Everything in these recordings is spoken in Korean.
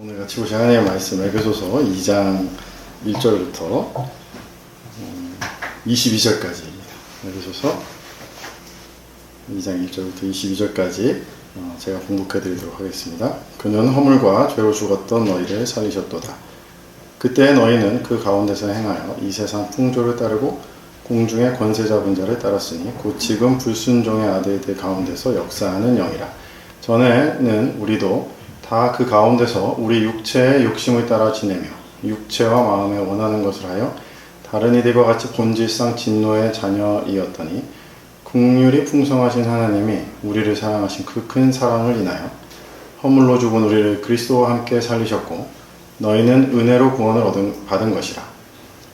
오늘 같이 보실 하나님의 말씀 에베소서 2장 1절부터 22절까지 에베소서 2장 1절부터 22절까지 제가 봉독해 드리도록 하겠습니다. 그는 허물과 죄로 죽었던 너희를 살리셨도다. 그때 너희는 그 가운데서 행하여 이 세상 풍조를 따르고 공중의 권세 잡은 자를 따랐으니 곧 지금 불순종의 아들들 가운데서 역사하는 영이라. 전에는 우리도 다 그 가운데서 우리 육체의 욕심을 따라 지내며 육체와 마음에 원하는 것을 하여 다른 이들과 같이 본질상 진노의 자녀이었더니 긍휼이 풍성하신 하나님이 우리를 사랑하신 그 큰 사랑을 인하여 허물로 죽은 우리를 그리스도와 함께 살리셨고 너희는 은혜로 구원을 받은 것이라.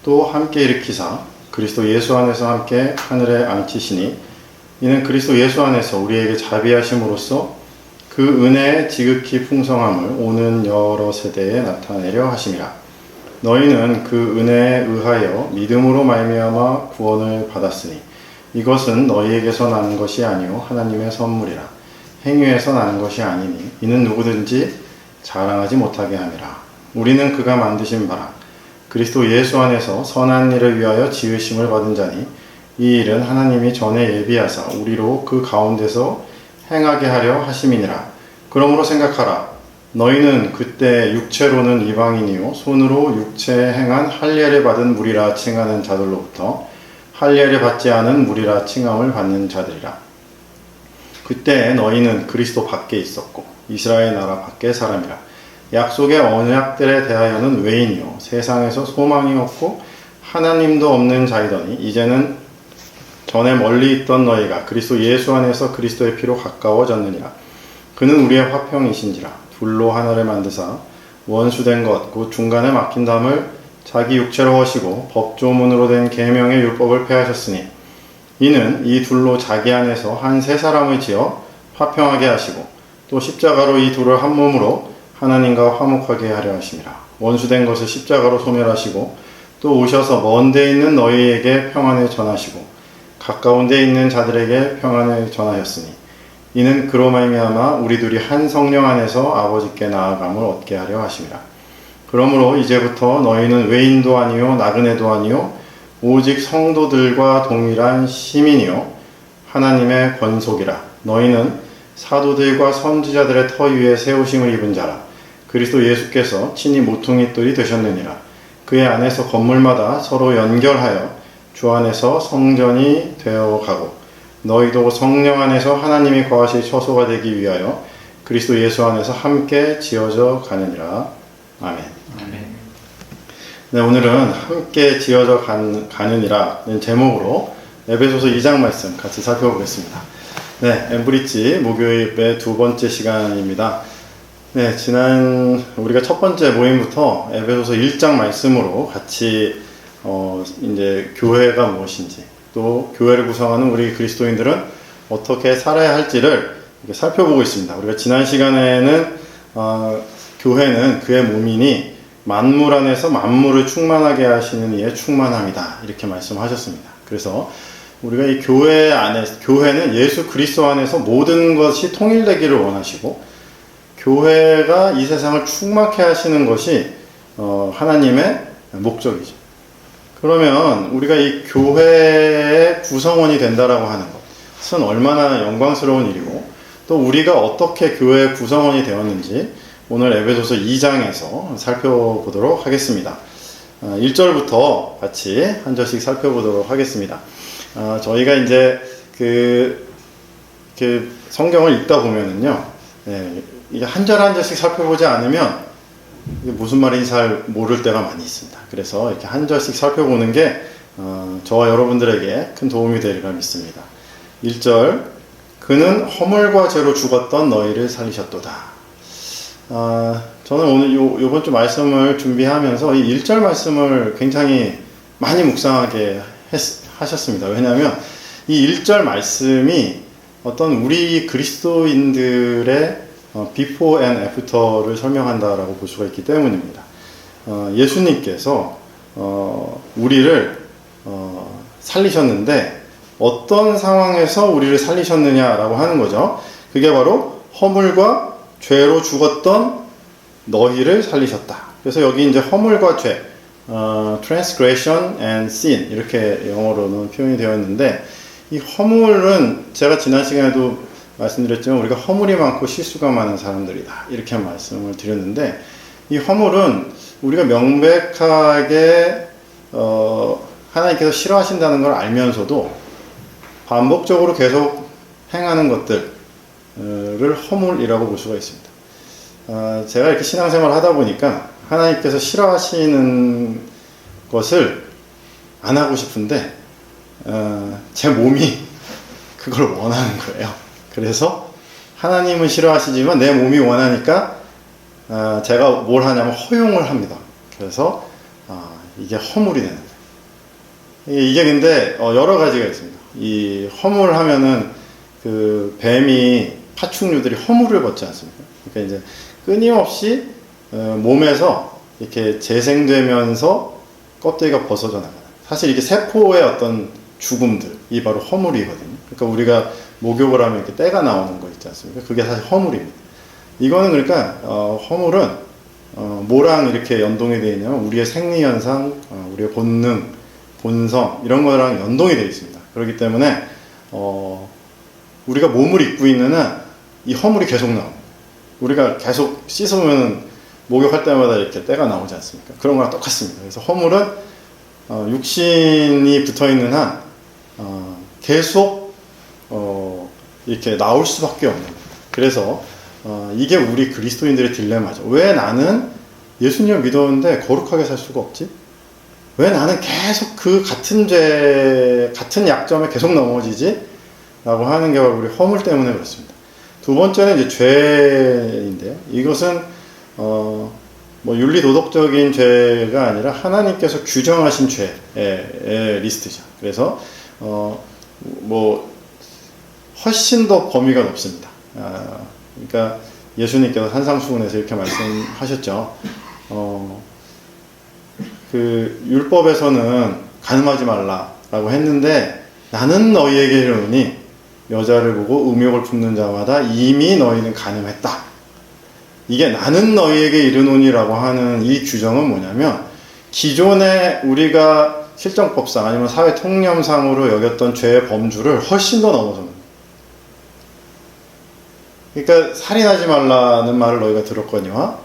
또 함께 일으키사 그리스도 예수 안에서 함께 하늘에 앉히시니 이는 그리스도 예수 안에서 우리에게 자비하심으로써 그 은혜의 지극히 풍성함을 오는 여러 세대에 나타내려 하심이라. 너희는 그 은혜에 의하여 믿음으로 말미암아 구원을 받았으니 이것은 너희에게서 나는 것이 아니요 하나님의 선물이라. 행위에서 나는 것이 아니니 이는 누구든지 자랑하지 못하게 함이라. 우리는 그가 만드신 바라 그리스도 예수 안에서 선한 일을 위하여 지으심을 받은 자니 이 일은 하나님이 전에 예비하사 우리로 그 가운데서 행하게 하려 하심이니라. 그러므로 생각하라. 너희는 그때 육체로는 이방인이요 손으로 육체에 행한 할례를 받은 무리라 칭하는 자들로부터 할례를 받지 않은 무리라 칭함을 받는 자들이라. 그때 너희는 그리스도 밖에 있었고 이스라엘 나라 밖의 사람이라. 약속의 언약들에 대하여는 외인이요 세상에서 소망이 없고 하나님도 없는 자이더니 이제는 전에 멀리 있던 너희가 그리스도 예수 안에서 그리스도의 피로 가까워졌느니라. 그는 우리의 화평이신지라. 둘로 하나를 만드사 원수된 것 곧 중간에 막힌 담을 자기 육체로 하시고 법조문으로 된 계명의 율법을 폐하셨으니 이는 이 둘로 자기 안에서 한 세 사람을 지어 화평하게 하시고 또 십자가로 이 둘을 한 몸으로 하나님과 화목하게 하려 하심이라. 원수된 것을 십자가로 소멸하시고 또 오셔서 먼 데 있는 너희에게 평안을 전하시고 가까운 데 있는 자들에게 평안을 전하였으니 이는 그로 말미암아 우리 둘이 한 성령 안에서 아버지께 나아감을 얻게 하려 하심이라. 그러므로 이제부터 너희는 외인도 아니요 나그네도 아니요 오직 성도들과 동일한 시민이요 하나님의 권속이라. 너희는 사도들과 선지자들의 터 위에 세우심을 입은 자라. 그리스도 예수께서 친히 모퉁이돌이 되셨느니라. 그의 안에서 건물마다 서로 연결하여 주 안에서 성전이 되어가고 너희도 성령 안에서 하나님이 거하실 처소가 되기 위하여 그리스도 예수 안에서 함께 지어져 가느니라. 아멘. 아멘. 네, 오늘은 함께 지어져 가느니라는 제목으로 에베소서 2장 말씀 같이 살펴보겠습니다. 네, 엠브리지 목요일의 두 번째 시간입니다. 네, 우리가 첫 번째 모임부터 에베소서 1장 말씀으로 같이 이제 교회가 무엇인지 또 교회를 구성하는 우리 그리스도인들은 어떻게 살아야 할지를 이렇게 살펴보고 있습니다. 우리가 지난 시간에는 교회는 그의 몸이니 만물 안에서 만물을 충만하게 하시는 이의 충만함이다 이렇게 말씀하셨습니다. 그래서 우리가 이 교회는 예수 그리스도 안에서 모든 것이 통일되기를 원하시고 교회가 이 세상을 충만케 하시는 것이 하나님의 목적이죠. 그러면 우리가 이 교회의 구성원이 된다라고 하는 것은 얼마나 영광스러운 일이고 또 우리가 어떻게 교회의 구성원이 되었는지 오늘 에베소서 2장에서 살펴보도록 하겠습니다. 1절부터 같이 한 절씩 살펴보도록 하겠습니다. 저희가 이제 그 성경을 읽다 보면은요, 이게 한 절 한 절씩 살펴보지 않으면 이게 무슨 말인지 잘 모를 때가 많이 있습니다. 그래서 이렇게 한 절씩 살펴보는 게 저와 여러분들에게 큰 도움이 되리라 믿습니다. 1절 그는 허물과 죄로 죽었던 너희를 살리셨도다. 저는 오늘 요번 주 말씀을 준비하면서 이 1절 말씀을 굉장히 많이 묵상하게 하셨습니다. 왜냐하면 이 1절 말씀이 어떤 우리 그리스도인들의 before and after를 설명한다라고 볼 수가 있기 때문입니다. 예수님께서 우리를 살리셨는데 어떤 상황에서 우리를 살리셨느냐라고 하는 거죠. 그게 바로 허물과 죄로 죽었던 너희를 살리셨다. 그래서 여기 이제 허물과 죄, transgression and sin 이렇게 영어로는 표현이 되어 있는데, 이 허물은 제가 지난 시간에도 말씀드렸지만 우리가 허물이 많고 실수가 많은 사람들이다 이렇게 말씀을 드렸는데, 이 허물은 우리가 명백하게 하나님께서 싫어하신다는 걸 알면서도 반복적으로 계속 행하는 것들을 허물이라고 볼 수가 있습니다. 제가 이렇게 신앙생활을 하다 보니까 하나님께서 싫어하시는 것을 안 하고 싶은데 제 몸이 그걸 원하는 거예요. 그래서 하나님은 싫어하시지만 내 몸이 원하니까 제가 뭘 하냐면 허용을 합니다. 그래서 이게 허물이 되는 거예요. 이게 근데 여러 가지가 있습니다. 이 허물하면은 그 뱀이 파충류들이 허물을 벗지 않습니까? 그러니까 이제 끊임없이 몸에서 이렇게 재생되면서 껍데기가 벗어져 나가요. 사실 이게 세포의 어떤 죽음들이 바로 허물이거든요. 그러니까 우리가 목욕을 하면 이렇게 때가 나오는 거 있지 않습니까? 그게 사실 허물입니다. 이거는 그러니까 허물은 뭐랑 이렇게 연동이 되어 있냐면 우리의 생리현상, 우리의 본능, 본성 이런 거랑 연동이 되어 있습니다. 그렇기 때문에 우리가 몸을 입고 있는 한 이 허물이 계속 나옵니다. 우리가 계속 씻으면 목욕할 때마다 이렇게 때가 나오지 않습니까? 그런 거랑 똑같습니다. 그래서 허물은 육신이 붙어 있는 한 계속 이렇게 나올 수밖에 없는 거예요. 그래서 이게 우리 그리스도인들의 딜레마죠. 왜 나는 예수님을 믿었는데 거룩하게 살 수가 없지? 왜 나는 계속 그 같은 죄, 같은 약점에 계속 넘어지지? 라고 하는 게 바로 우리 허물 때문에 그렇습니다. 두 번째는 이제 죄인데요. 이것은 뭐 윤리도덕적인 죄가 아니라 하나님께서 규정하신 죄의 리스트죠. 그래서 뭐 훨씬 더 범위가 높습니다. 그러니까 예수님께서 산상수훈에서 이렇게 말씀하셨죠. 그 율법에서는 간음하지 말라라고 했는데 나는 너희에게 이르노니 여자를 보고 음욕을 품는 자마다 이미 너희는 간음했다. 이게 나는 너희에게 이르노니라고 하는 이 규정은 뭐냐면 기존에 우리가 실정법상 아니면 사회 통념상으로 여겼던 죄의 범주를 훨씬 더 넘어서는 거예요. 그러니까 살인하지 말라는 말을 너희가 들었거니와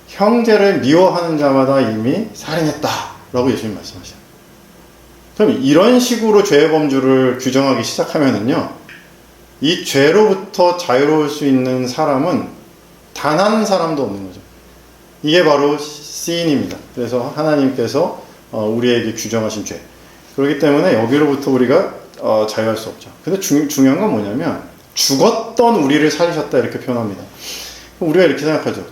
형제를 미워하는 자마다 이미 살인했다라고 예수님 말씀하셔요. 그럼 이런 식으로 죄의 범주를 규정하기 시작하면은요, 이 죄로부터 자유로울 수 있는 사람은 단 한 사람도 없는 거죠. 이게 바로 시인입니다. 그래서 하나님께서 우리에게 규정하신 죄. 그렇기 때문에 여기로부터 우리가 자유할 수 없죠. 근데 중요한 건 뭐냐면 죽었던 우리를 살리셨다 이렇게 표현합니다. 우리가 이렇게 생각하죠.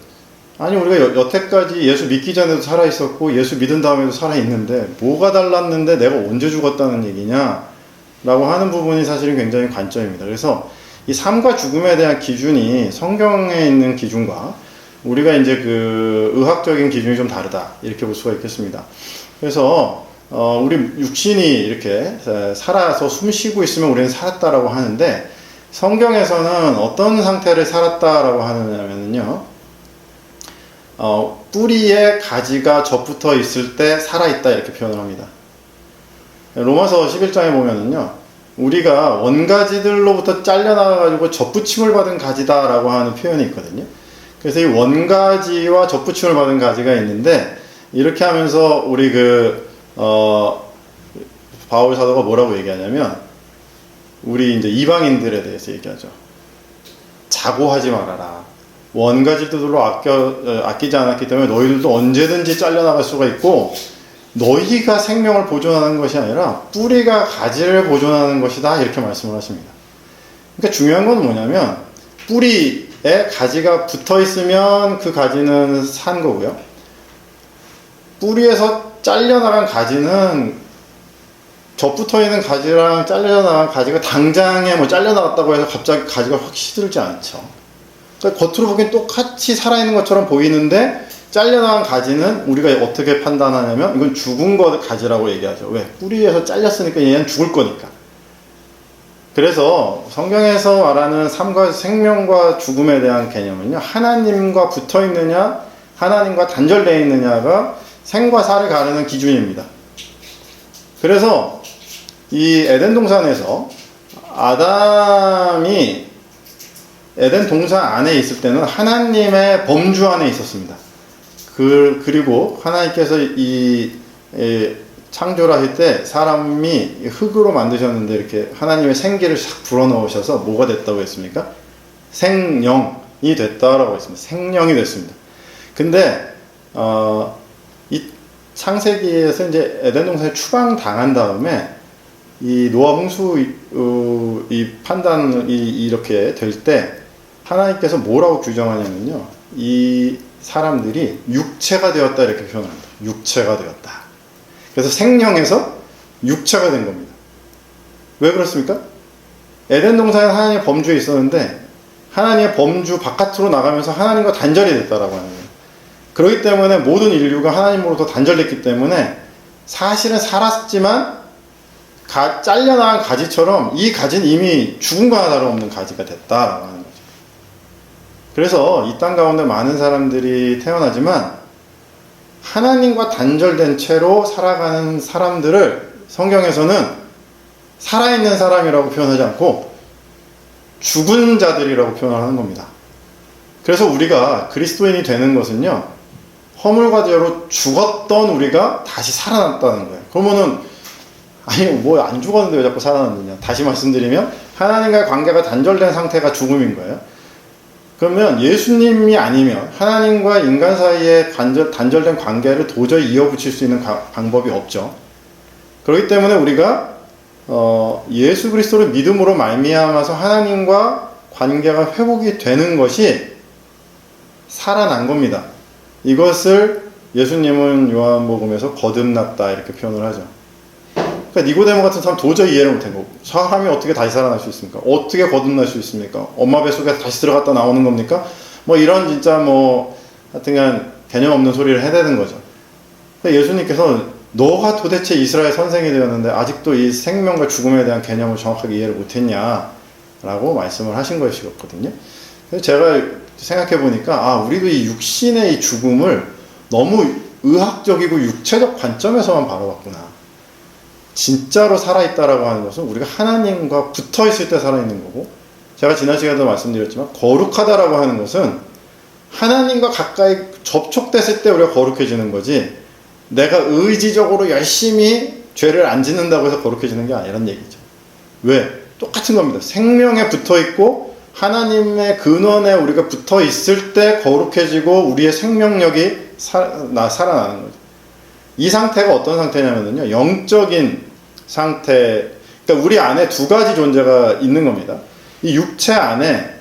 아니 우리가 여태까지 예수 믿기 전에도 살아있었고 예수 믿은 다음에도 살아있는데 뭐가 달랐는데 내가 언제 죽었다는 얘기냐 라고 하는 부분이 사실은 굉장히 관점입니다. 그래서 이 삶과 죽음에 대한 기준이 성경에 있는 기준과 우리가 이제 그 의학적인 기준이 좀 다르다 이렇게 볼 수가 있겠습니다. 그래서 우리 육신이 이렇게 살아서 숨 쉬고 있으면 우리는 살았다라고 하는데 성경에서는 어떤 상태를 살았다라고 하느냐면요, 뿌리에 가지가 접붙어 있을 때 살아있다 이렇게 표현을 합니다. 로마서 11장에 보면은요, 우리가 원가지들로부터 잘려나가가지고 접붙임을 받은 가지다라고 하는 표현이 있거든요. 그래서 이 원가지와 접붙임을 받은 가지가 있는데, 이렇게 하면서 우리 바울 사도가 뭐라고 얘기하냐면, 우리 이제 이방인들에 대해서 얘기하죠. 자고하지 말아라. 원가지들로 아끼지 않았기 때문에 너희들도 언제든지 잘려나갈 수가 있고, 너희가 생명을 보존하는 것이 아니라 뿌리가 가지를 보존하는 것이다 이렇게 말씀을 하십니다. 그러니까 중요한 건 뭐냐면 뿌리에 가지가 붙어 있으면 그 가지는 산 거고요. 뿌리에서 잘려나간 가지는 접붙어 있는 가지랑 잘려나간 가지가 당장에 뭐 잘려나갔다고 해서 갑자기 가지가 확 시들지 않죠. 그러니까 겉으로 보기엔 똑같이 살아있는 것처럼 보이는데 잘려나간 가지는 우리가 어떻게 판단하냐면 이건 죽은 거 가지라고 얘기하죠. 왜? 뿌리에서 잘렸으니까 얘는 죽을 거니까. 그래서 성경에서 말하는 삶과 생명과 죽음에 대한 개념은요, 하나님과 붙어 있느냐 하나님과 단절되어 있느냐가 생과 사를 가르는 기준입니다. 그래서 이 에덴 동산에서 아담이 에덴 동산 안에 있을 때는 하나님의 범주 안에 있었습니다. 그리고 하나님께서 창조를 하실 때 사람이 흙으로 만드셨는데 이렇게 하나님의 생기를 싹 불어넣으셔서 뭐가 됐다고 했습니까? 생령이 됐다라고 했습니다. 생령이 됐습니다. 근데 이 창세기에서 이제 에덴 동산에 추방당한 다음에 이 노아 홍수 이 판단이 이렇게 될 때 하나님께서 뭐라고 규정하냐면요, 이 사람들이 육체가 되었다 이렇게 표현합니다. 육체가 되었다. 그래서 생령에서 육체가 된 겁니다. 왜 그렇습니까? 에덴 동산에 하나님의 범주에 있었는데 하나님의 범주 바깥으로 나가면서 하나님과 단절이 됐다라고 하는 거예요. 그렇기 때문에 모든 인류가 하나님으로부터 단절됐기 때문에 사실은 살았지만 잘려나간 가지처럼 이 가지는 이미 죽음과 다름없는 가지가 됐다라고 하는 거죠. 그래서 이 땅 가운데 많은 사람들이 태어나지만 하나님과 단절된 채로 살아가는 사람들을 성경에서는 살아있는 사람이라고 표현하지 않고 죽은 자들이라고 표현하는 겁니다. 그래서 우리가 그리스도인이 되는 것은요, 허물과 죄로 죽었던 우리가 다시 살아났다는 거예요. 그러면은 아니 뭐 안 죽었는데 왜 자꾸 살아났느냐. 다시 말씀드리면 하나님과의 관계가 단절된 상태가 죽음인 거예요. 그러면 예수님이 아니면 하나님과 인간 사이에 단절된 관계를 도저히 이어붙일 수 있는 방법이 없죠. 그렇기 때문에 우리가 예수 그리스도를 믿음으로 말미암아서 하나님과 관계가 회복이 되는 것이 살아난 겁니다. 이것을 예수님은 요한복음에서 거듭났다 이렇게 표현을 하죠. 그러니까 니고데모 같은 사람 도저히 이해를 못한 거고, 사람이 어떻게 다시 살아날 수 있습니까? 어떻게 거듭날 수 있습니까? 엄마 뱃속에서 다시 들어갔다 나오는 겁니까? 뭐 이런 진짜 뭐 하여튼간 개념 없는 소리를 해대는 거죠. 예수님께서 너가 도대체 이스라엘 선생이 되었는데 아직도 이 생명과 죽음에 대한 개념을 정확하게 이해를 못했냐 라고 말씀을 하신 것이었거든요. 그래서 제가 생각해 보니까 우리도 이 육신의 이 죽음을 너무 의학적이고 육체적 관점에서만 바라봤구나. 진짜로 살아있다라고 하는 것은 우리가 하나님과 붙어있을 때 살아있는 거고, 제가 지난 시간에도 말씀드렸지만 거룩하다라고 하는 것은 하나님과 가까이 접촉됐을 때 우리가 거룩해지는 거지, 내가 의지적으로 열심히 죄를 안 짓는다고 해서 거룩해지는 게 아니란 얘기죠. 왜? 똑같은 겁니다. 생명에 붙어있고 하나님의 근원에 우리가 붙어있을 때 거룩해지고 우리의 생명력이 살아나는 거죠. 이 상태가 어떤 상태냐면요, 영적인 상태, 그러니까 우리 안에 두 가지 존재가 있는 겁니다. 이 육체 안에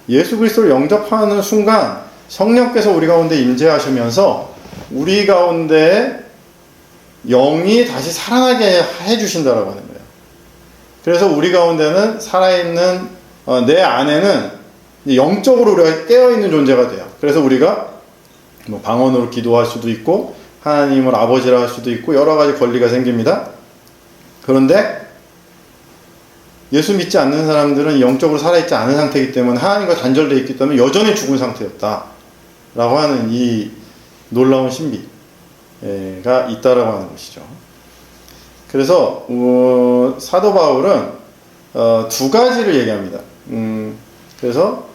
예수 그리스도를 영접하는 순간 성령께서 우리 가운데 임재하시면서 우리 가운데 영이 다시 살아나게 해주신다라고 하는 거예요. 그래서 우리 가운데는 살아있는, 내 안에는 영적으로 우리가 깨어있는 존재가 돼요. 그래서 우리가 뭐 방언으로 기도할 수도 있고 하나님을 아버지라 할 수도 있고 여러 가지 권리가 생깁니다. 그런데 예수 믿지 않는 사람들은 영적으로 살아있지 않은 상태이기 때문에 하나님과 단절되어 있기 때문에 여전히 죽은 상태였다 라고 하는 이 놀라운 신비가 있다라고 하는 것이죠. 그래서 사도 바울은 두 가지를 얘기합니다. 그래서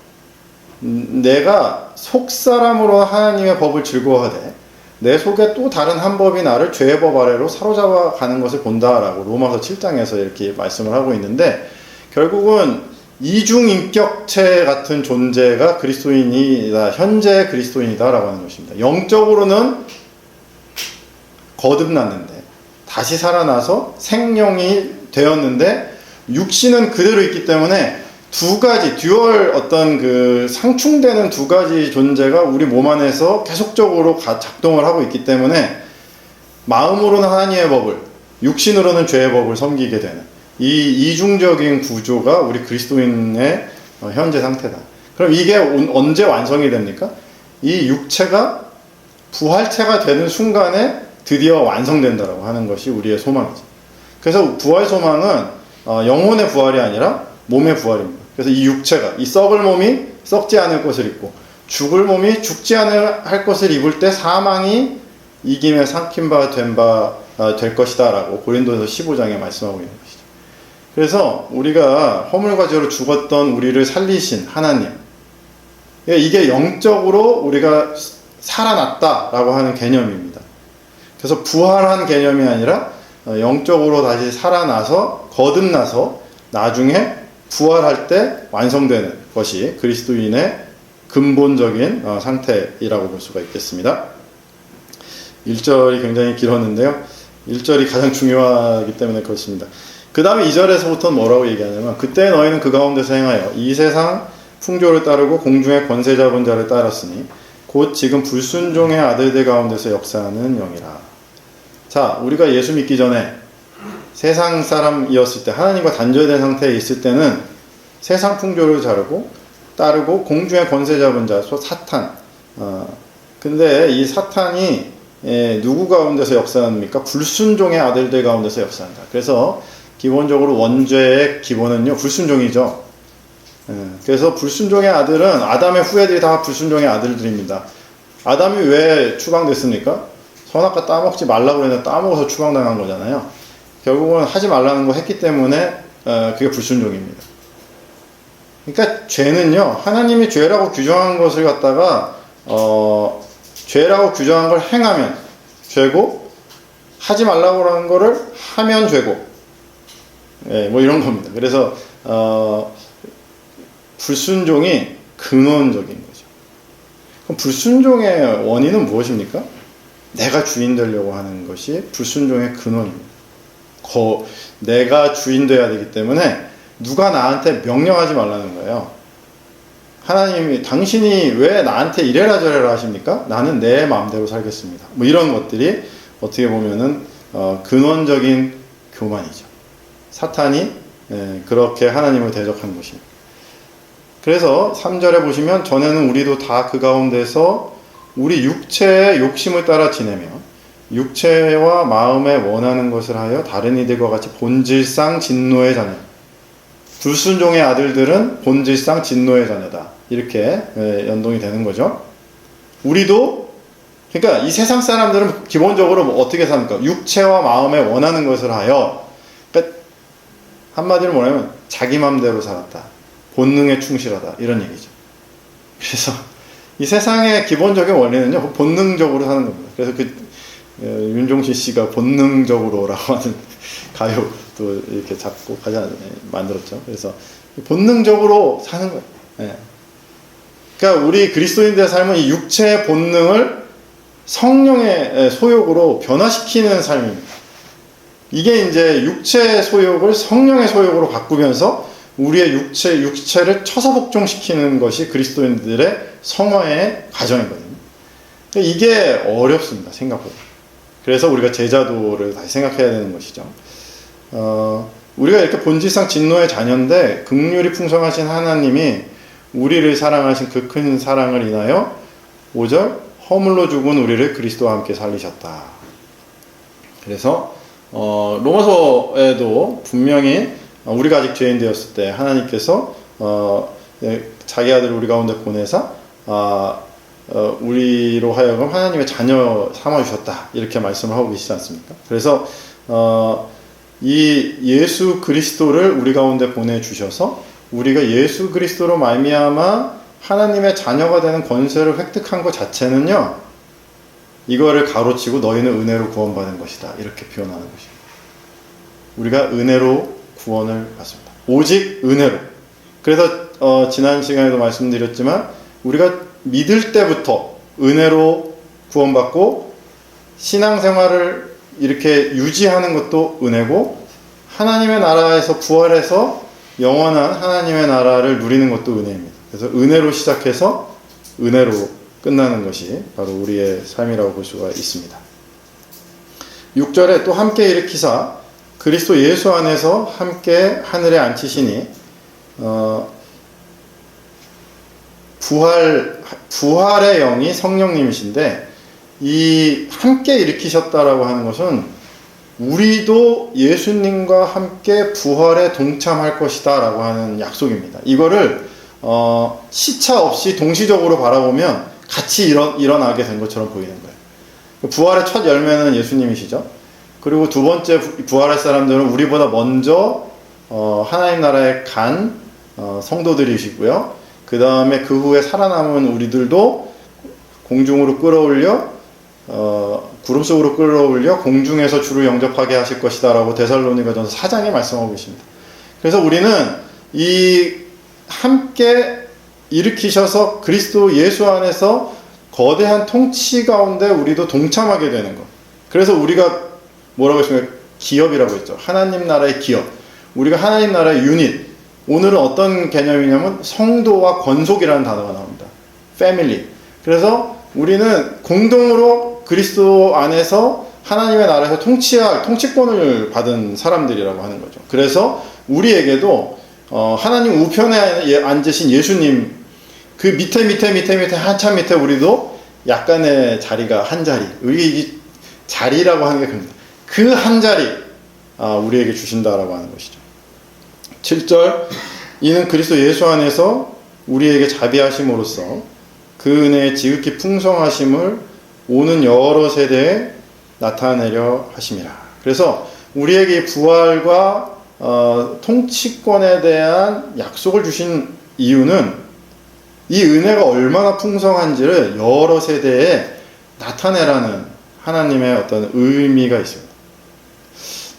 내가 속사람으로 하나님의 법을 즐거워하되 내 속에 또 다른 한 법이 나를 죄의 법 아래로 사로잡아 가는 것을 본다라고 로마서 7장에서 이렇게 말씀을 하고 있는데, 결국은 이중인격체 같은 존재가 그리스도인이다, 현재 그리스도인이다라고 하는 것입니다. 영적으로는 거듭났는데 다시 살아나서 생명이 되었는데 육신은 그대로 있기 때문에 두 가지 듀얼 어떤 그 상충되는 두 가지 존재가 우리 몸 안에서 계속적으로 작동을 하고 있기 때문에 마음으로는 하나님의 법을, 육신으로는 죄의 법을 섬기게 되는 이 이중적인 구조가 우리 그리스도인의 현재 상태다. 그럼 이게 언제 완성이 됩니까? 이 육체가 부활체가 되는 순간에 드디어 완성된다라고 하는 것이 우리의 소망이죠. 그래서 부활 소망은 영혼의 부활이 아니라 몸의 부활입니다. 그래서 이 육체가, 이 썩을 몸이 썩지 않을 것을 입고 죽을 몸이 죽지 않을 할 것을 입을 때 사망이 이김에 삼킨 바 될 것이다 라고 고린도서 15장에 말씀하고 있는 것이죠. 그래서 우리가 허물과 죄로 죽었던 우리를 살리신 하나님, 이게 영적으로 우리가 살아났다라고 하는 개념입니다. 그래서 부활한 개념이 아니라 영적으로 다시 살아나서 거듭나서 나중에 부활할 때 완성되는 것이 그리스도인의 근본적인 상태이라고 볼 수가 있겠습니다. 1절이 굉장히 길었는데요. 1절이 가장 중요하기 때문에 그렇습니다. 그 다음에 2절에서부터는 뭐라고 얘기하냐면 그때 너희는 그 가운데서 행하여 이 세상 풍조를 따르고 공중의 권세 잡은 자를 따랐으니 곧 지금 불순종의 아들들 가운데서 역사하는 영이라. 자, 우리가 예수 믿기 전에 세상 사람이었을 때 하나님과 단절된 상태에 있을 때는 세상 풍조를 따르고 공중의 권세 잡은 자, 사탄. 근데 이 사탄이 누구 가운데서 역사합니까? 불순종의 아들들 가운데서 역사한다. 그래서 기본적으로 원죄의 기본은요, 불순종이죠. 그래서 불순종의 아들은 아담의 후예들이 다 불순종의 아들들입니다. 아담이 왜 추방됐습니까? 선악과 따먹지 말라고 그랬는데 따먹어서 추방당한 거잖아요. 결국은 하지 말라는 거 했기 때문에 그게 불순종입니다. 그러니까 죄는요, 하나님이 죄라고 규정한 것을 갖다가 죄라고 규정한 걸 행하면 죄고, 하지 말라고 하는 거를 하면 죄고, 뭐 이런 겁니다. 그래서 불순종이 근원적인 거죠. 그럼 불순종의 원인은 무엇입니까? 내가 주인 되려고 하는 것이 불순종의 근원입니다. 내가 주인 돼야 되기 때문에 누가 나한테 명령하지 말라는 거예요. 하나님이 당신이 왜 나한테 이래라 저래라 하십니까? 나는 내 마음대로 살겠습니다. 뭐 이런 것들이 어떻게 보면은 근원적인 교만이죠. 사탄이 그렇게 하나님을 대적한 것입니다. 그래서 3절에 보시면 전에는 우리도 다 그 가운데서 우리 육체의 욕심을 따라 지내며 육체와 마음에 원하는 것을 하여 다른 이들과 같이 본질상 진노의 자녀. 불순종의 아들들은 본질상 진노의 자녀다. 이렇게 연동이 되는 거죠. 우리도, 그러니까 이 세상 사람들은 기본적으로 어떻게 삽니까? 육체와 마음에 원하는 것을 하여, 그러니까 한마디로 뭐냐면 자기 맘대로 살았다. 본능에 충실하다. 이런 얘기죠. 그래서 이 세상의 기본적인 원리는요, 본능적으로 사는 겁니다. 그래서 윤종신 씨가 본능적으로라고 하는 가요도 이렇게 작곡하지 만들었죠. 그래서 본능적으로 사는 거예요. 예. 그러니까 우리 그리스도인들의 삶은 이 육체의 본능을 성령의 소욕으로 변화시키는 삶입니다. 이게 이제 육체의 소욕을 성령의 소욕으로 바꾸면서 우리의 육체를 처사복종시키는 것이 그리스도인들의 성화의 과정이거든요. 이게 어렵습니다, 생각보다. 그래서 우리가 제자도를 다시 생각해야 되는 것이죠. 우리가 이렇게 본질상 진노의 자녀인데 긍휼이 풍성하신 하나님이 우리를 사랑하신 그 큰 사랑을 인하여 5절 허물로 죽은 우리를 그리스도와 함께 살리셨다. 그래서 로마서에도 분명히 우리가 아직 죄인 되었을 때 하나님께서 자기 아들을 우리 가운데 보내사 우리로 하여금 하나님의 자녀 삼아주셨다. 이렇게 말씀을 하고 계시지 않습니까? 그래서 이 예수 그리스도를 우리 가운데 보내주셔서 우리가 예수 그리스도로 말미암아 하나님의 자녀가 되는 권세를 획득한 것 자체는요, 이거를 가로치고 너희는 은혜로 구원받은 것이다. 이렇게 표현하는 것입니다. 우리가 은혜로 구원을 받습니다. 오직 은혜로. 그래서 지난 시간에도 말씀드렸지만 우리가 믿을 때부터 은혜로 구원받고 신앙생활을 이렇게 유지하는 것도 은혜고 하나님의 나라에서 부활해서 영원한 하나님의 나라를 누리는 것도 은혜입니다. 그래서 은혜로 시작해서 은혜로 끝나는 것이 바로 우리의 삶이라고 볼 수가 있습니다. 6절에 또 함께 일으키사 그리스도 예수 안에서 함께 하늘에 앉히시니 부활의 영이 성령님이신데 이 함께 일으키셨다라고 하는 것은 우리도 예수님과 함께 부활에 동참할 것이다 라고 하는 약속입니다. 이거를 시차 없이 동시적으로 바라보면 같이 일어나게 된 것처럼 보이는 거예요. 부활의 첫 열매는 예수님이시죠. 그리고 두 번째 부활할 사람들은 우리보다 먼저 하나님 나라에 간 성도들이시고요. 그 다음에 그 후에 살아남은 우리들도 공중으로 끌어올려 구름 속으로 끌어올려 공중에서 주를 영접하게 하실 것이다 라고 데살로니가전서 4장에 말씀하고 계십니다. 그래서 우리는 이 함께 일으키셔서 그리스도 예수 안에서 거대한 통치 가운데 우리도 동참하게 되는 것. 그래서 우리가 뭐라고 했습니까? 기업이라고 했죠. 하나님 나라의 기업. 우리가 하나님 나라의 유닛. 오늘은 어떤 개념이냐면 성도와 권속이라는 단어가 나옵니다. 패밀리. 그래서 우리는 공동으로 그리스도 안에서 하나님의 나라에서 통치할 통치권을 받은 사람들이라고 하는 거죠. 그래서 우리에게도 하나님 우편에 앉으신 예수님 그 밑에 한참 밑에 우리도 약간의 자리가 한 자리. 우리 자리라고 하는 게 그겁니다. 그 한 자리 우리에게 주신다라고 하는 것이죠. 7절 이는 그리스도 예수 안에서 우리에게 자비하심으로써 그 은혜의 지극히 풍성하심을 오는 여러 세대에 나타내려 하심이라. 그래서 우리에게 부활과 통치권에 대한 약속을 주신 이유는 이 은혜가 얼마나 풍성한지를 여러 세대에 나타내라는 하나님의 어떤 의미가 있습니다.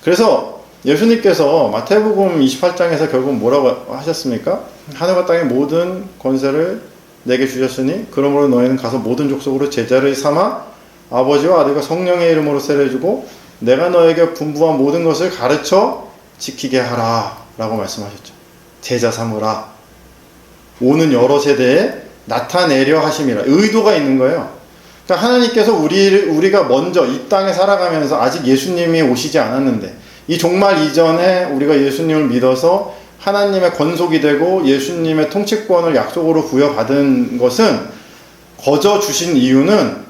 그래서 예수님께서 마태복음 28장에서 결국 뭐라고 하셨습니까? 하늘과 땅의 모든 권세를 내게 주셨으니 그러므로 너희는 가서 모든 족속으로 제자를 삼아 아버지와 아들과 성령의 이름으로 세례주고 내가 너에게 분부한 모든 것을 가르쳐 지키게 하라 라고 말씀하셨죠. 제자 삼으라. 오는 여러 세대에 나타내려 하심이라. 의도가 있는 거예요. 그러니까 하나님께서 우리가 먼저 이 땅에 살아가면서 아직 예수님이 오시지 않았는데 이 종말 이전에 우리가 예수님을 믿어서 하나님의 권속이 되고 예수님의 통치권을 약속으로 부여받은 것은 거저 주신 이유는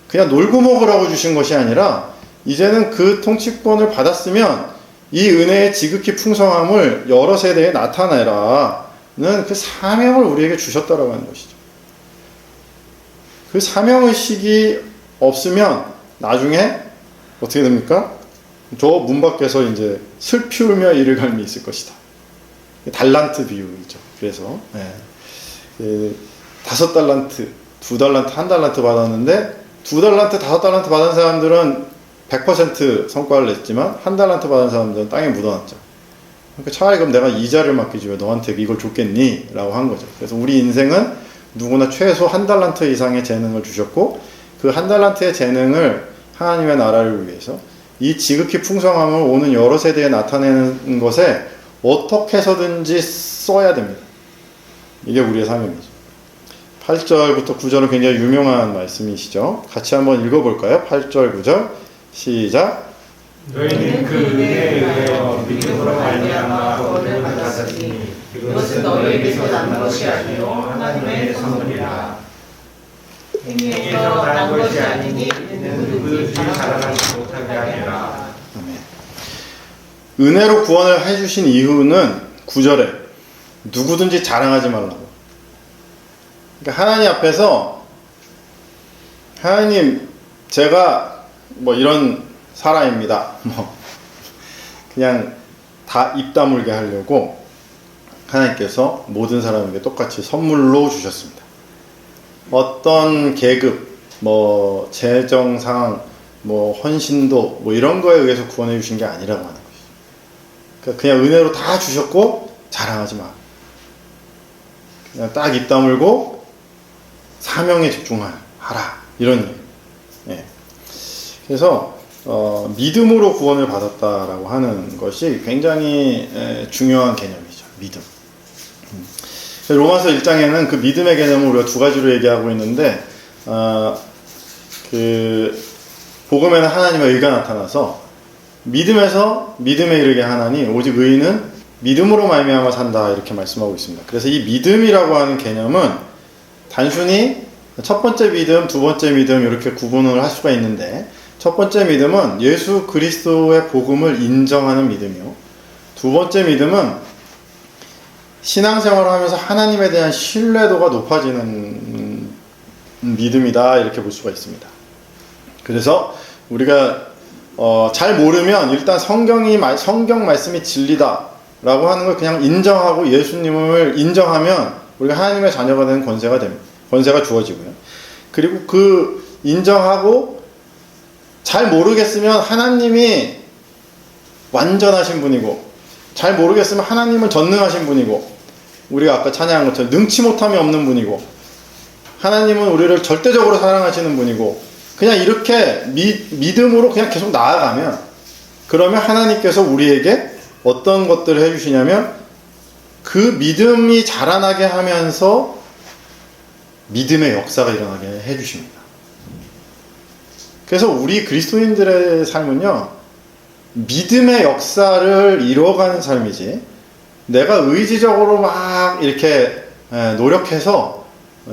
그냥 놀고 먹으라고 주신 것이 아니라 이제는 그 통치권을 받았으면 이 은혜의 지극히 풍성함을 여러 세대에 나타내라는 그 사명을 우리에게 주셨다라고 하는 것이죠. 그 사명의식이 없으면 나중에 어떻게 됩니까? 저 문 밖에서 이제 슬피 울며 이를 갈미 있을 것이다. 달란트 비유이죠. 그래서 5달란트, 2달란트, 1달란트 받았는데 2달란트, 5달란트 받은 사람들은 100% 성과를 냈지만 1달란트 받은 사람들은 땅에 묻어놨죠. 그러니까 차라리 그럼 내가 이자를 맡기지 왜 너한테 이걸 줬겠니? 라고 한 거죠. 그래서 우리 인생은 누구나 최소 1달란트 이상의 재능을 주셨고 그 1달란트의 재능을 하나님의 나라를 위해서 이 지극히 풍성함을 오는 여러 세대에 나타내는 것에 어떻게 해서든지 써야 됩니다. 이게 우리의 사명이죠. 8절부터 9절은 굉장히 유명한 말씀이시죠. 같이 한번 읽어볼까요? 8절, 9절 시작. 너희는 그 은혜에 의하여 믿음으로 말미암아 얻은 받았으니 이것은 너희에게서 난 것이 아니요 하나님의 선물이라. 행위에서 난 것이 아니니 누구든지 자랑하지 못하게 하리라. 은혜로 구원을 해주신 이유는 9절에 누구든지 자랑하지 말라고. 그러니까 하나님 앞에서 하나님 제가 뭐 이런 사람입니다. 뭐 그냥 다 입 다물게 하려고 하나님께서 모든 사람에게 똑같이 선물로 주셨습니다. 어떤 계급, 뭐 재정상, 뭐 헌신도 뭐 이런 거에 의해서 구원해 주신 게 아니라고 하는 것이죠. 그러니까 그냥 은혜로 다 주셨고 자랑하지 마. 그냥 딱 입 다물고 사명에 집중하라 이런 얘기예요. 예. 그래서 믿음으로 구원을 받았다라고 하는 것이 굉장히 중요한 개념이죠. 믿음. 로마서 1장에는 그 믿음의 개념을 우리가 두 가지로 얘기하고 있는데 그 복음에는 하나님의 의가 나타나서 믿음에서 믿음에 이르게 하나니 오직 의인은 믿음으로 말미암아 산다 이렇게 말씀하고 있습니다. 그래서 이 믿음이라고 하는 개념은 단순히 첫 번째 믿음, 두 번째 믿음 이렇게 구분을 할 수가 있는데 첫 번째 믿음은 예수 그리스도의 복음을 인정하는 믿음이요. 두 번째 믿음은 신앙생활을 하면서 하나님에 대한 신뢰도가 높아지는 믿음이다, 이렇게 볼 수가 있습니다. 그래서 우리가 잘 모르면 일단 성경 말씀이 진리다라고 하는 걸 그냥 인정하고 예수님을 인정하면 우리가 하나님의 자녀가 되는 권세가 주어지고요. 그리고 그 인정하고 잘 모르겠으면 하나님이 완전하신 분이고, 잘 모르겠으면 하나님은 전능하신 분이고, 우리가 아까 찬양한 것처럼 능치 못함이 없는 분이고, 하나님은 우리를 절대적으로 사랑하시는 분이고, 그냥 이렇게 믿음으로 그냥 계속 나아가면, 그러면 하나님께서 우리에게 어떤 것들을 해주시냐면 그 믿음이 자라나게 하면서 믿음의 역사가 일어나게 해주십니다. 그래서 우리 그리스도인들의 삶은요, 믿음의 역사를 이루어가는 삶이지, 내가 의지적으로 막 이렇게 노력해서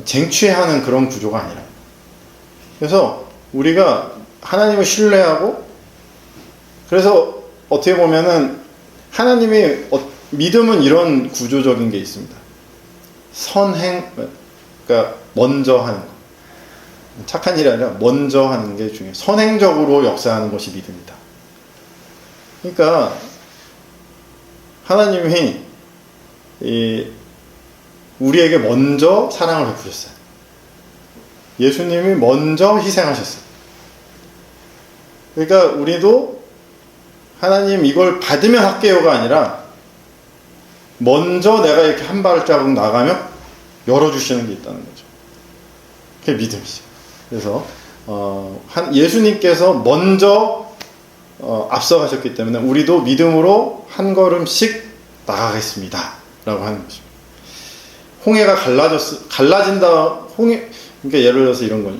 쟁취하는 그런 구조가 아니라, 그래서 우리가 하나님을 신뢰하고, 그래서 어떻게 보면은 하나님이 믿음은 이런 구조적인 게 있습니다. 그러니까 먼저 하는 거, 착한 일이 아니라 먼저 하는 게 중요해요. 선행적으로 역사하는 것이 믿음이다. 그러니까 하나님이 우리에게 먼저 사랑을 베푸셨어요. 예수님이 먼저 희생하셨어요. 그러니까 우리도 하나님 이걸 받으면 할게요가 아니라 먼저 내가 이렇게 한 발자국 나가면 열어주시는 게 있다는 거죠. 그게 믿음이죠. 그래서 예수님께서 먼저 앞서가셨기 때문에 우리도 믿음으로 한 걸음씩 나가겠습니다 라고 하는 거죠. 홍해가 갈라진다. 그러니까 예를 들어서 이런 거예요.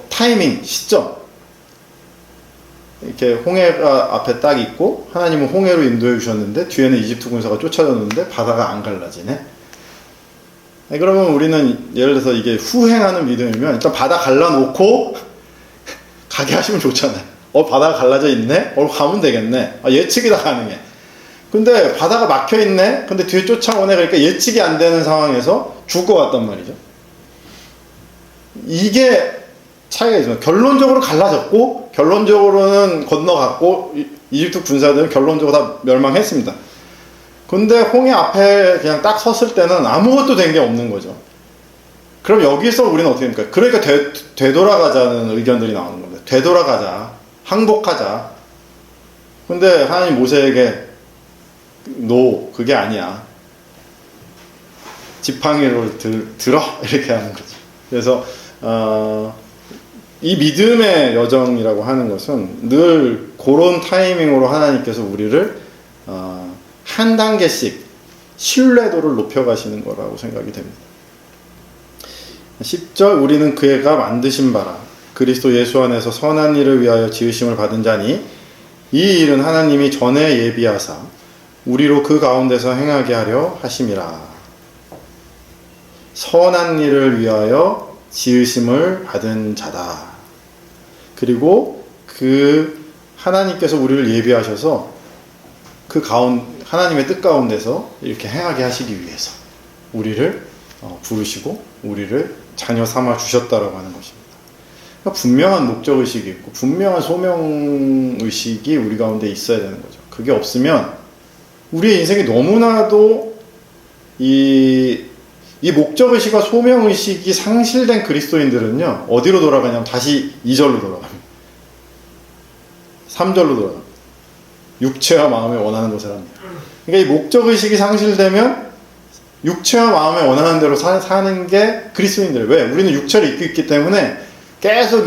타이밍, 시점. 이렇게 홍해가 앞에 딱 있고 하나님은 홍해로 인도해 주셨는데 뒤에는 이집트 군사가 쫓아졌는데 바다가 안 갈라지네. 그러면 우리는 예를 들어서 이게 후행하는 믿음이면 일단 바다 갈라놓고 가게 하시면 좋잖아요. 바다가 갈라져 있네? 가면 되겠네. 예측이 다 가능해. 근데 바다가 막혀 있네? 근데 뒤에 쫓아오네? 그러니까 예측이 안 되는 상황에서 죽을 것 같단 말이죠. 이게 차이가 있습니다. 결론적으로 갈라졌고, 결론적으로는 건너갔고, 이집트 군사들은 결론적으로 다 멸망했습니다. 근데 홍해 앞에 그냥 딱 섰을 때는 아무것도 된 게 없는 거죠. 그럼 여기서 우리는 어떻게 됩니까? 그러니까 되돌아가자는 의견들이 나오는 겁니다. 되돌아가자. 항복하자. 근데 하나님 모세에게 그게 아니야. 지팡이를 들어. 이렇게 하는 거죠. 그래서 이 믿음의 여정이라고 하는 것은 늘 그런 타이밍으로 하나님께서 우리를 한 단계씩 신뢰도를 높여가시는 거라고 생각이 됩니다. 10절 우리는 그가 만드신 바라 그리스도 예수 안에서 선한 일을 위하여 지으심을 받은 자니 이 일은 하나님이 전에 예비하사 우리로 그 가운데서 행하게 하려 하심이라. 선한 일을 위하여 지으심을 받은 자다. 그리고 하나님께서 우리를 예비하셔서 하나님의 뜻 가운데서 이렇게 행하게 하시기 위해서 우리를 부르시고 우리를 자녀 삼아 주셨다라고 하는 것입니다. 그러니까 분명한 목적의식이 있고 분명한 소명의식이 우리 가운데 있어야 되는 거죠. 그게 없으면 우리의 인생이 너무나도 이 목적의식과 소명의식이 상실된 그리스도인들은요, 어디로 돌아가냐면 다시 2절로 돌아갑니다. 3절로 돌아갑니다. 육체와 마음에 원하는 것을 합니다. 그러니까 이 목적의식이 상실되면 육체와 마음에 원하는 대로 사는 게 그리스도인들. 왜? 우리는 육체를 입고 있기 때문에 계속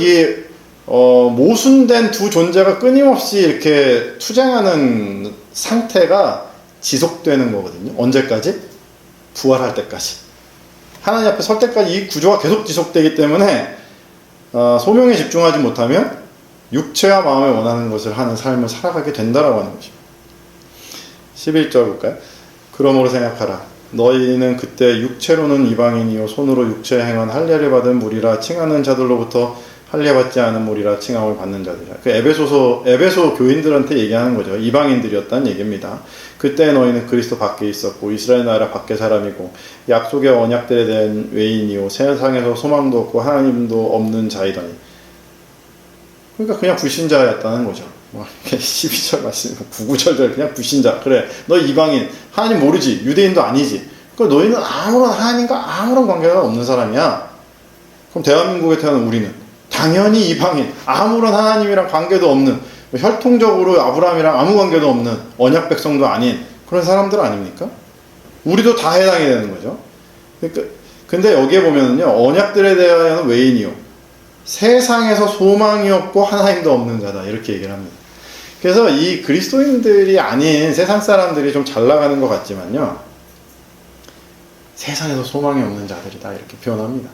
모순된 두 존재가 끊임없이 이렇게 투쟁하는 상태가 지속되는 거거든요. 언제까지? 부활할 때까지. 하나님 앞에 설 때까지 이 구조가 계속 지속되기 때문에 소명에 집중하지 못하면 육체와 마음에 원하는 것을 하는 삶을 살아가게 된다라고 하는 것입니다. 11절 볼까요? 그러므로 생각하라. 너희는 그때 육체로는 이방인이요 손으로 육체에 행한 할례를 받은 무리라 칭하는 자들로부터 할례받지 않은 무리라 칭함을 받는 자들이라. 그 에베소 교인들한테 얘기하는 거죠. 이방인들이었다는 얘기입니다. 그때 너희는 그리스도 밖에 있었고 이스라엘 나라 밖의 사람이고 약속의 언약들에 대한 외인이요 세상에서 소망도 없고 하나님도 없는 자이더니. 그러니까 그냥 불신자였다는 거죠. 12절 말씀, 9구절절 그냥 불신자. 그래, 너 이방인, 하나님 모르지, 유대인도 아니지. 그러니까 너희는 아무런 하나님과 아무런 관계가 없는 사람이야. 그럼 대한민국에 태어난 우리는 당연히 이방인, 아무런 하나님이랑 관계도 없는, 혈통적으로 아브라함이랑 아무 관계도 없는 언약 백성도 아닌 그런 사람들 아닙니까? 우리도 다 해당이 되는 거죠. 그러니까 근데 여기에 보면은요, 언약들에 대한 외인이요 세상에서 소망이 없고 하나님도 없는 자다 이렇게 얘기를 합니다. 그래서 이 그리스도인들이 아닌 세상 사람들이 좀 잘 나가는 것 같지만요, 세상에서 소망이 없는 자들이다 이렇게 표현합니다.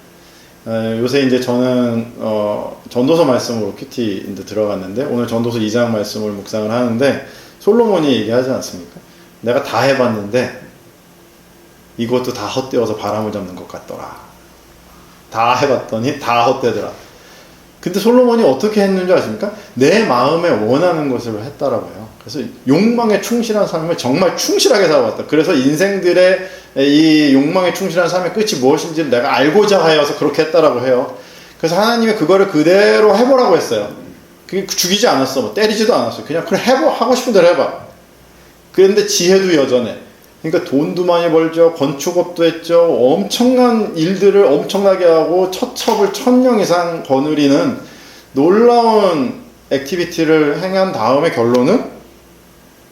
요새 이제 저는 전도서 말씀으로 큐티인데 들어갔는데 오늘 전도서 2장 말씀을 묵상을 하는데 솔로몬이 얘기하지 않습니까? 내가 다 해봤는데 이것도 다 헛되어서 바람을 잡는 것 같더라. 다 해봤더니 다 헛되더라. 근데 솔로몬이 어떻게 했는지 아십니까? 내 마음에 원하는 것을 했다라고 해요. 그래서 욕망에 충실한 삶을 정말 충실하게 살아왔다. 그래서 인생들의 이 욕망에 충실한 삶의 끝이 무엇인지를 내가 알고자 하여서 그렇게 했다라고 해요. 그래서 하나님이 그거를 그대로 해보라고 했어요. 그게 죽이지 않았어. 뭐 때리지도 않았어요. 그냥 그래 해봐. 하고 싶은 대로 해봐. 그런데 지혜도 여전해. 그러니까 돈도 많이 벌죠. 건축업도 했죠. 엄청난 일들을 엄청나게 하고 처첩을 1000명 이상 거느리는 놀라운 액티비티를 행한 다음에 결론은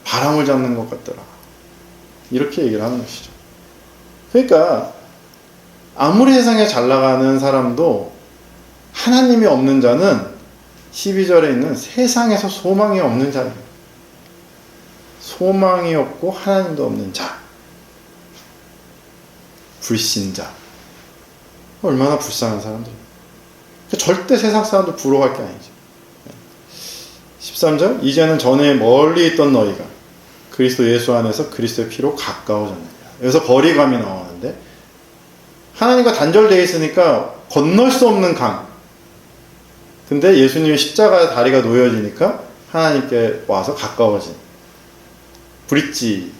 바람을 잡는 것 같더라. 이렇게 얘기를 하는 것이죠. 그러니까 아무리 세상에 잘 나가는 사람도 하나님이 없는 자는 12절에 있는 세상에서 소망이 없는 자입니다. 소망이 없고 하나님도 없는 자, 불신자. 얼마나 불쌍한 사람들이에요. 절대 세상 사람들 부러워할 게 아니죠. 13절, 이제는 전에 멀리 있던 너희가 그리스도 예수 안에서 그리스도의 피로 가까워졌느니라. 여기서 거리감이 나오는데 하나님과 단절되어 있으니까 건널 수 없는 강. 근데 예수님의 십자가의 다리가 놓여지니까 하나님께 와서 가까워진 브릿지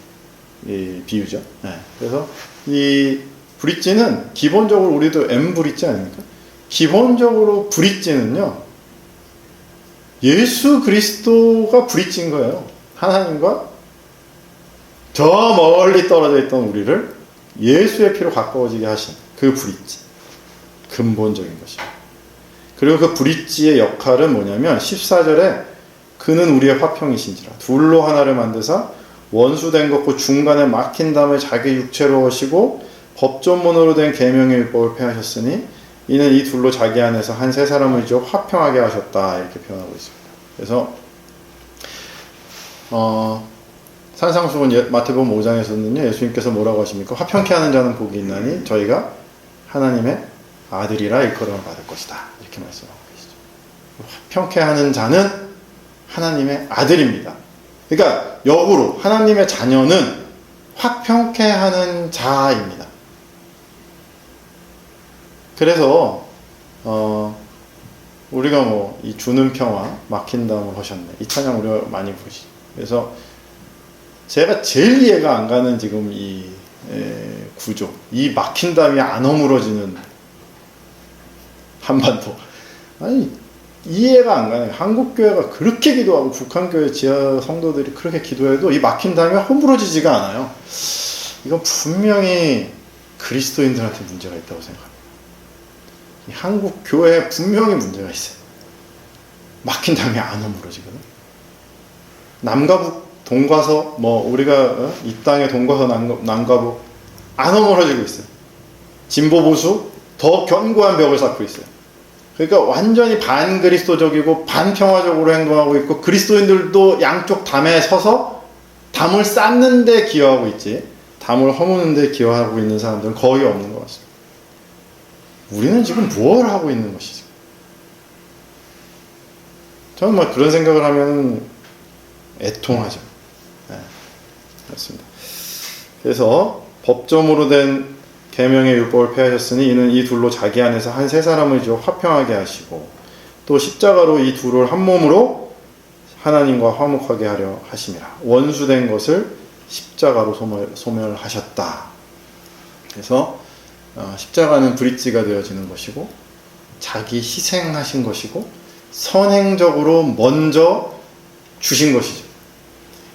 비유죠. 네. 그래서 이 브릿지는 기본적으로 우리도 M 브릿지 아닙니까? 기본적으로 브릿지는요, 예수 그리스도가 브릿지인 거예요. 하나님과 저 멀리 떨어져 있던 우리를 예수의 피로 가까워지게 하신 그 브릿지. 근본적인 것입니다. 그리고 그 브릿지의 역할은 뭐냐면 14절에 그는 우리의 화평이신지라 둘로 하나를 만드사 원수된 것고 중간에 막힌 담을 자기 육체로 하시고 법조문으로 된 계명의 율법을 폐하셨으니 이는 이 둘로 자기 안에서 한 세 사람을 지어 화평하게 하셨다 이렇게 표현하고 있습니다. 그래서 산상수훈 마태복음 5장에서는요 예수님께서 뭐라고 하십니까? 화평케 하는 자는 복이 있나니 저희가 하나님의 아들이라 일컬음을 받을 것이다 이렇게 말씀하고 계시죠. 화평케 하는 자는 하나님의 아들입니다. 그러니까 역으로 하나님의 자녀는 화평케 하는 자입니다. 그래서 우리가 뭐 이 주는 평화 막힌 담을 하셨네 이 찬양 우리가 많이 부르시죠. 그래서 제가 제일 이해가 안 가는 지금 이 구조, 이 막힌 담이 안 허물어지는 한반도. 아니 이해가 안 가네. 한국교회가 그렇게 기도하고 북한교회 지하 성도들이 그렇게 기도해도 이 막힌 담이 허물어지지가 않아요. 이건 분명히 그리스도인들한테 문제가 있다고 생각합니다. 이 한국교회에 분명히 문제가 있어요. 막힌 담이 안 허물어지거든. 남과 북 동과서 뭐 우리가 이 땅의 동과서 남과 북 안 허물어지고 있어요. 진보 보수 더 견고한 벽을 쌓고 있어요. 그러니까 완전히 반그리스도적이고 반평화적으로 행동하고 있고 그리스도인들도 양쪽 담에 서서 담을 쌓는 데 기여하고 있지 담을 허무는 데 기여하고 있는 사람들은 거의 없는 것 같습니다. 우리는 지금 뭘 하고 있는 것이지? 저는 뭐 그런 생각을 하면 애통하죠. 네, 그렇습니다. 그래서 법조문으로 된 계명의 율법을 폐하셨으니 이는 이 둘로 자기 안에서 한 세 사람을 지어 화평하게 하시고 또 십자가로 이 둘을 한 몸으로 하나님과 화목하게 하려 하심이라. 원수된 것을 십자가로 소멸하셨다. 그래서 십자가는 브릿지가 되어지는 것이고 자기 희생하신 것이고 선행적으로 먼저 주신 것이죠.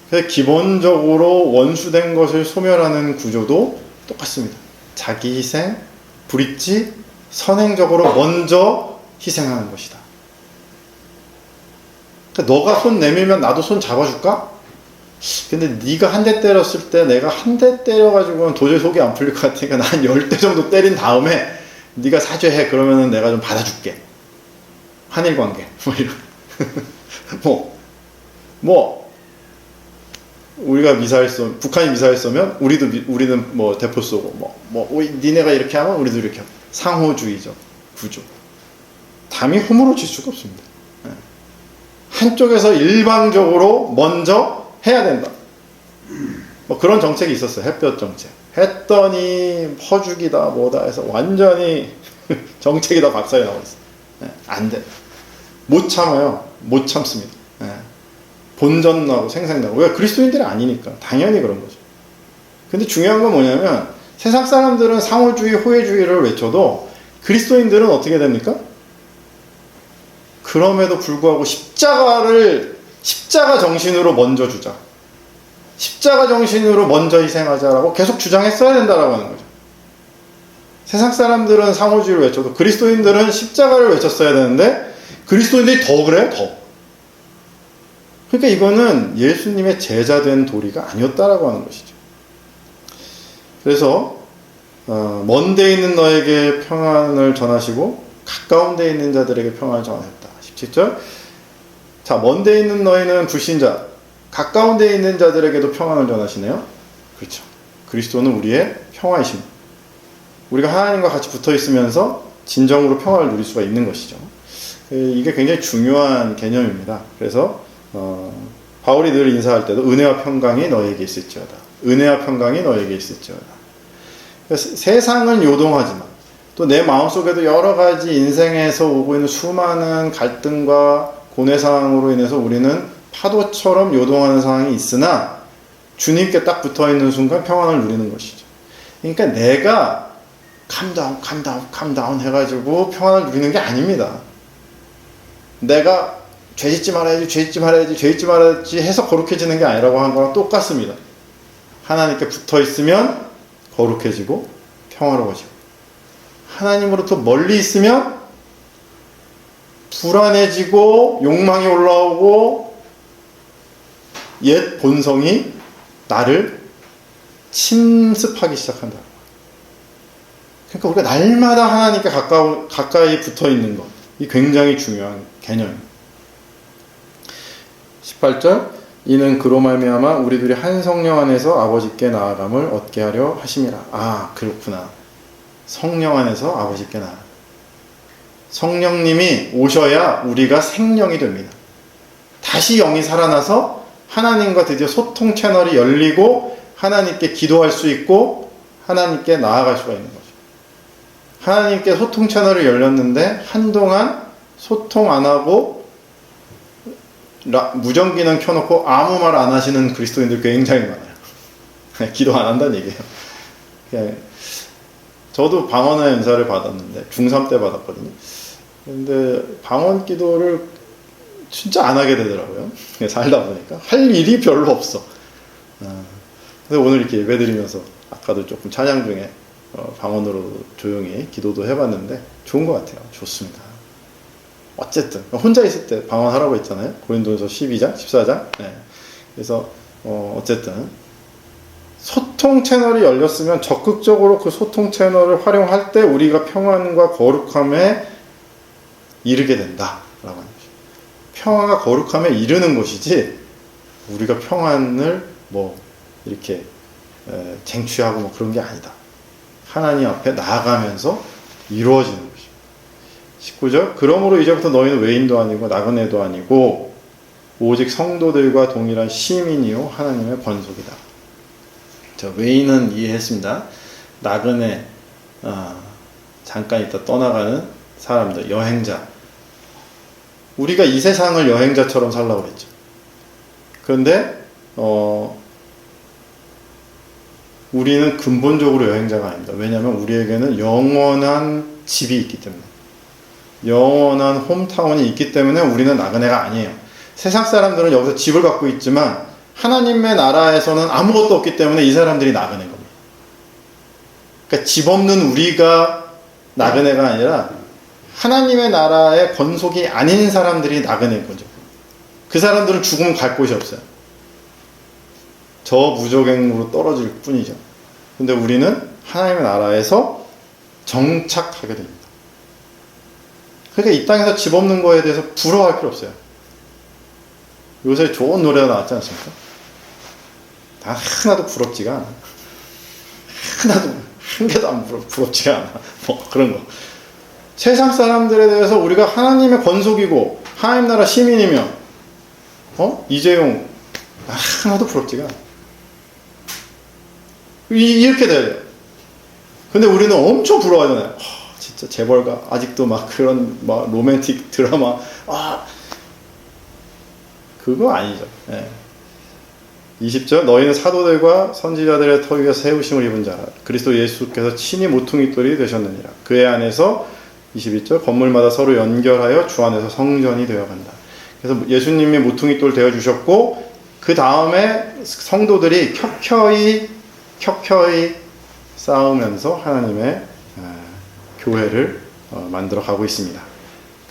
그래서 기본적으로 원수된 것을 소멸하는 구조도 똑같습니다. 자기 희생, 브릿지, 선행적으로 먼저 희생하는 것이다. 그러니까 너가 손 내밀면 나도 손 잡아줄까? 근데 네가 한 대 때렸을 때 내가 한 대 때려가지고는 도저히 속이 안 풀릴 것 같으니까 난 10대 정도 때린 다음에 네가 사죄해. 그러면은 내가 좀 받아줄게. 한일 관계. 뭐 이런. 우리가 북한이 미사일 쏘면 우리는 뭐 대포 쏘고 니네가 이렇게 하면 우리도 이렇게 하고. 상호주의적 구조. 담이 허물어질 수가 없습니다. 한쪽에서 일방적으로 먼저 해야 된다. 뭐 그런 정책이 있었어요. 햇볕 정책. 했더니 퍼주기다 뭐다 해서 완전히 정책이 다 박살이 나고 있어요. 안 돼. 못 참아요. 못 참습니다. 본전나고 생생나고. 왜? 그리스도인들이 아니니까. 당연히 그런 거죠. 근데 중요한 건 뭐냐면 세상 사람들은 상호주의, 호혜주의를 외쳐도 그리스도인들은 어떻게 됩니까? 그럼에도 불구하고 십자가 정신으로 먼저 주자. 십자가 정신으로 먼저 희생하자라고 계속 주장했어야 된다라고 하는 거죠. 세상 사람들은 상호주의를 외쳐도 그리스도인들은 십자가를 외쳤어야 되는데 그리스도인들이 더 그래요, 더. 그러니까 이거는 예수님의 제자된 도리가 아니었다라고 하는 것이죠. 그래서 먼 데 있는 너에게 평안을 전하시고 가까운 데 있는 자들에게 평안을 전하셨다. 17절. 자, 먼 데 있는 너희는 불신자, 가까운 데 있는 자들에게도 평안을 전하시네요. 그렇죠. 그리스도는 우리의 평화이십니다. 우리가 하나님과 같이 붙어 있으면서 진정으로 평화를 누릴 수가 있는 것이죠. 이게 굉장히 중요한 개념입니다. 그래서 바울이 늘 인사할 때도 은혜와 평강이 너에게 있을지어다. 은혜와 평강이 너에게 있을지어다. 세상은 요동하지만 또 내 마음속에도 여러 가지 인생에서 오고 있는 수많은 갈등과 고뇌 상황으로 인해서 우리는 파도처럼 요동하는 상황이 있으나 주님께 딱 붙어있는 순간 평안을 누리는 것이죠. 그러니까 내가 캄다운 해가지고 평안을 누리는 게 아닙니다. 내가 죄짓지 말아야지 해서 거룩해지는 게 아니라고 하는 거랑 똑같습니다. 하나님께 붙어있으면 거룩해지고 평화로워지고 하나님으로부터 멀리 있으면 불안해지고 욕망이 올라오고 옛 본성이 나를 침습하기 시작한다. 그러니까 우리가 날마다 하나님께 가까이 붙어있는 것, 이 굉장히 중요한 개념입니다. 18절. 이는 그로 말미암아 우리들이 한 성령 안에서 아버지께 나아감을 얻게 하려 하심이라. 아, 그렇구나. 성령 안에서 아버지께 나아가. 성령님이 오셔야 우리가 생명이 됩니다. 다시 영이 살아나서 하나님과 드디어 소통 채널이 열리고 하나님께 기도할 수 있고 하나님께 나아갈 수가 있는 거죠. 하나님께 소통 채널이 열렸는데 한동안 소통 안 하고 무전기는 켜놓고 아무 말 안 하시는 그리스도인들 굉장히 많아요. 기도 안 한다는 얘기예요. 저도 방언의 은사를 받았는데 중3 때 받았거든요. 근데 방언 기도를 진짜 안 하게 되더라고요. 살다 보니까 할 일이 별로 없어. 그래서 오늘 이렇게 예배드리면서 아까도 조금 찬양 중에 방언으로 조용히 기도도 해봤는데 좋은 것 같아요. 좋습니다. 어쨌든 혼자 있을 때 방언하라고 했잖아요. 고린도전서 12장, 14장. 네. 그래서 어쨌든 소통 채널이 열렸으면 적극적으로 그 소통 채널을 활용할 때 우리가 평안과 거룩함에 이르게 된다라고 하는 거죠. 평안과 거룩함에 이르는 것이지 우리가 평안을 뭐 이렇게 쟁취하고 뭐 그런 게 아니다. 하나님 앞에 나아가면서 이루어지는 것이죠. 19절. 그러므로 이제부터 너희는 외인도 아니고 나그네도 아니고 오직 성도들과 동일한 시민이요 하나님의 권속이다. 자, 외인은 이해했습니다. 나그네, 잠깐 있다 떠나가는 사람들, 여행자. 우리가 이 세상을 여행자처럼 살라고 그랬죠. 그런데 우리는 근본적으로 여행자가 아닙니다. 왜냐하면 우리에게는 영원한 집이 있기 때문에, 영원한 홈타운이 있기 때문에 우리는 나그네가 아니에요. 세상 사람들은 여기서 집을 갖고 있지만 하나님의 나라에서는 아무것도 없기 때문에 이 사람들이 나그네인 겁니다. 그러니까 집 없는 우리가 나그네가 아니라 하나님의 나라의 권속이 아닌 사람들이 나그네인 거죠. 그 사람들은 죽으면 갈 곳이 없어요. 저 무적행으로 떨어질 뿐이죠. 근데 우리는 하나님의 나라에서 정착하게 됩니다. 그러니까 이 땅에서 집 없는 거에 대해서 부러워할 필요 없어요. 요새 좋은 노래가 나왔지 않습니까? 단 하나도 부럽지가 않아. 하나도, 한 개도 안 부럽지가 않아. 뭐 그런 거. 세상 사람들에 대해서 우리가 하나님의 권속이고 하나님 나라 시민이면 이재용 하나도 부럽지가 않아. 이렇게 돼요. 근데 우리는 엄청 부러워하잖아요. 진짜 재벌가 아직도 막 그런 막 로맨틱 드라마 그거 아니죠. 네. 20절 너희는 사도들과 선지자들의 터 위에 세우심을 입은 자라. 그리스도 예수께서 친히 모퉁이돌이 되셨느니라. 그의 안에서 22절 건물마다 서로 연결하여 주 안에서 성전이 되어간다. 그래서 예수님이 모퉁이돌 되어주셨고 그 다음에 성도들이 켜켜이 싸우면서 하나님의 교회를 만들어 가고 있습니다.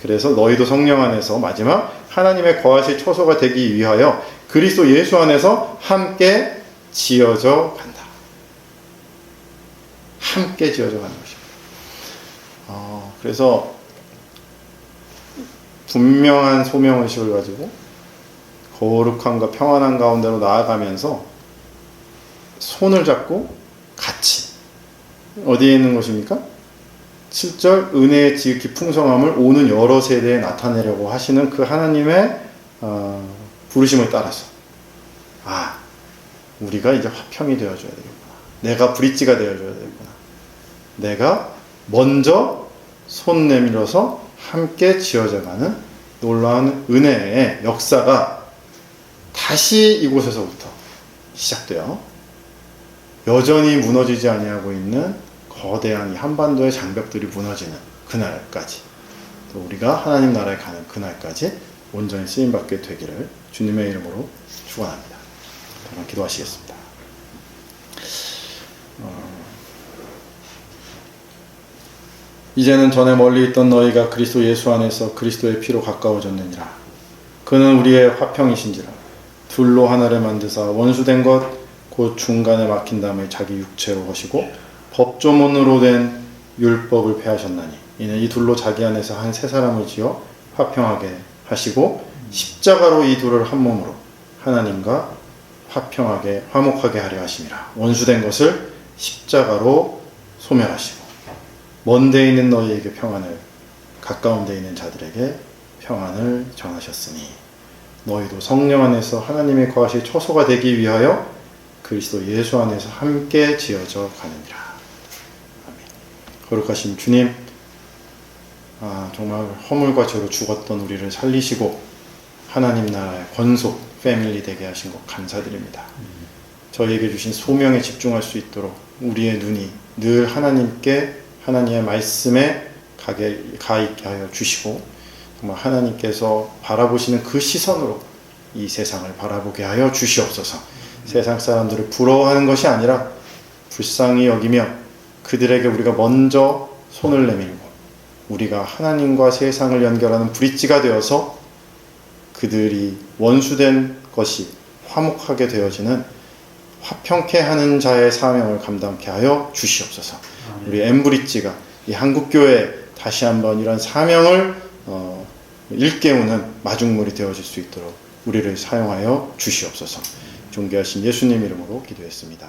그래서 너희도 성령 안에서 마지막 하나님의 거하실 처소가 되기 위하여 그리스도 예수 안에서 함께 지어져 간다. 함께 지어져 가는 것입니다. 그래서 분명한 소명의식을 가지고 거룩함과 평안한 가운데로 나아가면서 손을 잡고 같이 어디에 있는 것입니까? 7절 은혜의 지극히 풍성함을 오는 여러 세대에 나타내려고 하시는 그 하나님의 부르심을 따라서 우리가 이제 화평이 되어줘야 되겠구나. 내가 브릿지가 되어줘야 되겠구나. 내가 먼저 손 내밀어서 함께 지어져가는 놀라운 은혜의 역사가 다시 이곳에서부터 시작돼요. 여전히 무너지지 아니하고 있는 거대한 이 한반도의 장벽들이 무너지는 그날까지, 또 우리가 하나님 나라에 가는 그날까지 온전히 쓰임받게 되기를 주님의 이름으로 축원합니다. 한번 기도하시겠습니다. 이제는 전에 멀리 있던 너희가 그리스도 예수 안에서 그리스도의 피로 가까워졌느니라. 그는 우리의 화평이신지라. 둘로 하나를 만드사 원수된 것 곧 중간에 막힌 다음에 자기 육체로 하시고 법조문으로 된 율법을 폐하셨나니 이는 이 둘로 자기 안에서 한 세 사람을 지어 화평하게 하시고 십자가로 이 둘을 한 몸으로 하나님과 화평하게 화목하게 하려 하심이라. 원수된 것을 십자가로 소멸하시고 먼 데 있는 너희에게 평안을, 가까운 데 있는 자들에게 평안을 전하셨으니 너희도 성령 안에서 하나님의 거하실 처소가 되기 위하여 그리스도 예수 안에서 함께 지어져 가느니라. 아멘. 거룩하신 주님, 정말 허물과 죄로 죽었던 우리를 살리시고 하나님 나라의 권속 패밀리 되게 하신 것 감사드립니다. 저희에게 주신 소명에 집중할 수 있도록 우리의 눈이 늘 하나님께, 하나님의 말씀에 가 있게 하여 주시고 정말 하나님께서 바라보시는 그 시선으로 이 세상을 바라보게 하여 주시옵소서. 세상 사람들을 부러워하는 것이 아니라 불쌍히 여기며 그들에게 우리가 먼저 손을 내밀고 우리가 하나님과 세상을 연결하는 브릿지가 되어서 그들이 원수된 것이 화목하게 되어지는 화평케 하는 자의 사명을 감당케 하여 주시옵소서. 우리 엠브릿지가 이 한국교회에 다시 한번 이런 사명을 일깨우는 마중물이 되어질 수 있도록 우리를 사용하여 주시옵소서. 존귀하신 예수님 이름으로 기도했습니다.